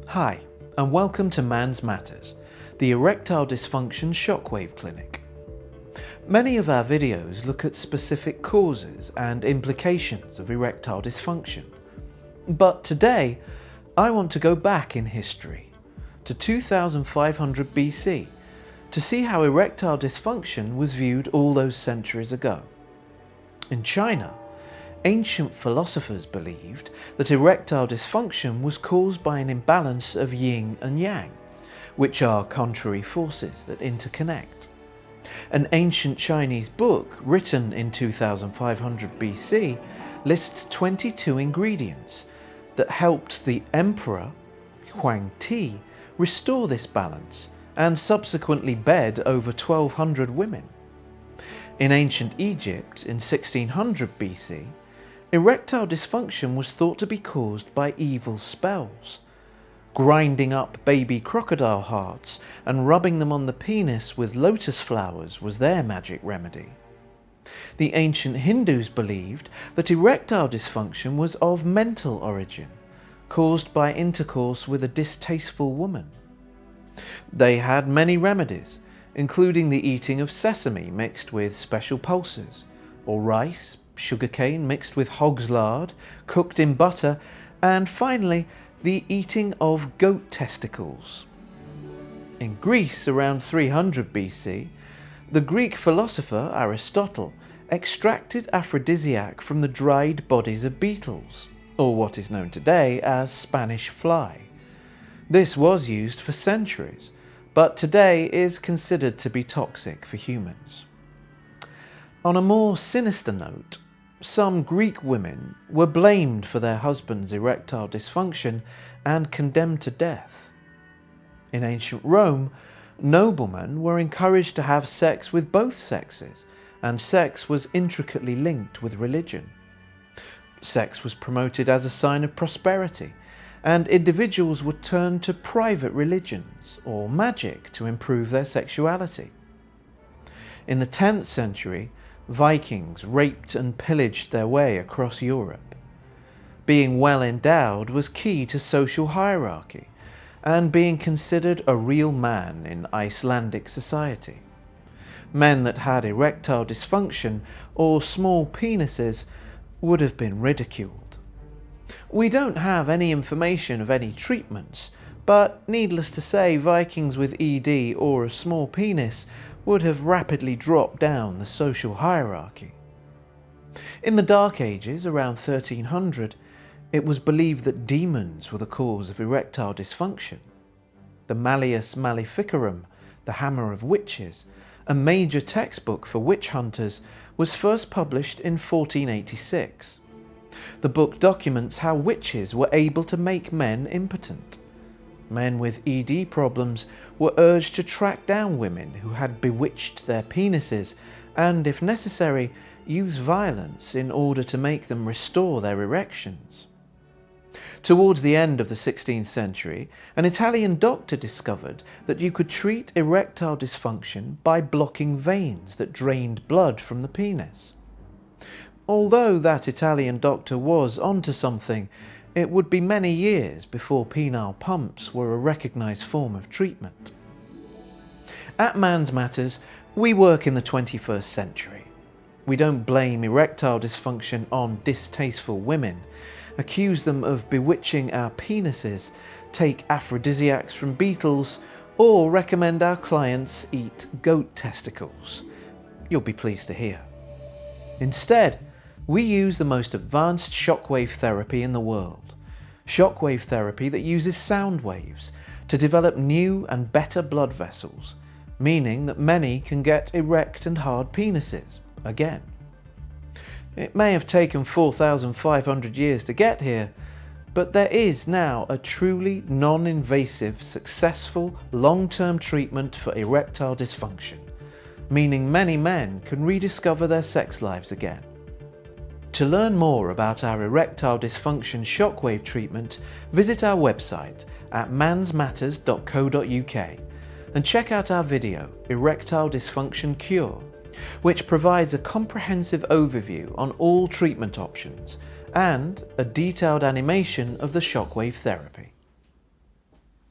Hi, and welcome to Mansmatters, the Erectile Dysfunction Shockwave Clinic. Many of our videos look at specific causes and implications of erectile dysfunction. But today, I want to go back in history, to 2500 BC, to see how erectile dysfunction was viewed all those centuries ago. In China, ancient philosophers believed that erectile dysfunction was caused by an imbalance of yin and yang, which are contrary forces that interconnect. An ancient Chinese book written in 2500 BC lists 22 ingredients that helped the emperor, Huang Ti, restore this balance and subsequently bed over 1,200 women. In ancient Egypt in 1600 BC, erectile dysfunction was thought to be caused by evil spells. Grinding up baby crocodile hearts and rubbing them on the penis with lotus flowers was their magic remedy. The ancient Hindus believed that erectile dysfunction was of mental origin, caused by intercourse with a distasteful woman. They had many remedies, including the eating of sesame mixed with special pulses, or rice, sugarcane mixed with hog's lard, cooked in butter, and finally the eating of goat testicles. In Greece around 300 BC, the Greek philosopher Aristotle extracted aphrodisiac from the dried bodies of beetles, or what is known today as Spanish fly. This was used for centuries, but today is considered to be toxic for humans. On a more sinister note, some Greek women were blamed for their husband's erectile dysfunction and condemned to death. In ancient Rome, noblemen were encouraged to have sex with both sexes, and sex was intricately linked with religion. Sex was promoted as a sign of prosperity, and individuals would turn to private religions or magic to improve their sexuality. In the 10th century, Vikings raped and pillaged their way across Europe. Being well endowed was key to social hierarchy, and being considered a real man in Icelandic society. Men that had erectile dysfunction or small penises would have been ridiculed. We don't have any information of any treatments, but needless to say, Vikings with ED or a small penis would have rapidly dropped down the social hierarchy. In the Dark Ages, around 1300, it was believed that demons were the cause of erectile dysfunction. The Malleus Maleficarum, the Hammer of Witches, a major textbook for witch hunters, was first published in 1486. The book documents how witches were able to make men impotent. Men with ED problems were urged to track down women who had bewitched their penises and, if necessary, use violence in order to make them restore their erections. Towards the end of the 16th century, an Italian doctor discovered that you could treat erectile dysfunction by blocking veins that drained blood from the penis. Although that Italian doctor was onto something, it would be many years before penile pumps were a recognised form of treatment. At Mansmatters, we work in the 21st century. We don't blame erectile dysfunction on distasteful women, accuse them of bewitching our penises, take aphrodisiacs from beetles, or recommend our clients eat goat testicles. You'll be pleased to hear. Instead, we use the most advanced shockwave therapy in the world. Shockwave therapy that uses sound waves to develop new and better blood vessels, meaning that many can get erect and hard penises again. It may have taken 4,500 years to get here, but there is now a truly non-invasive, successful, long-term treatment for erectile dysfunction, meaning many men can rediscover their sex lives again. To learn more about our erectile dysfunction shockwave treatment, visit our website at mansmatters.co.uk and check out our video, Erectile Dysfunction Cure, which provides a comprehensive overview on all treatment options and a detailed animation of the shockwave therapy.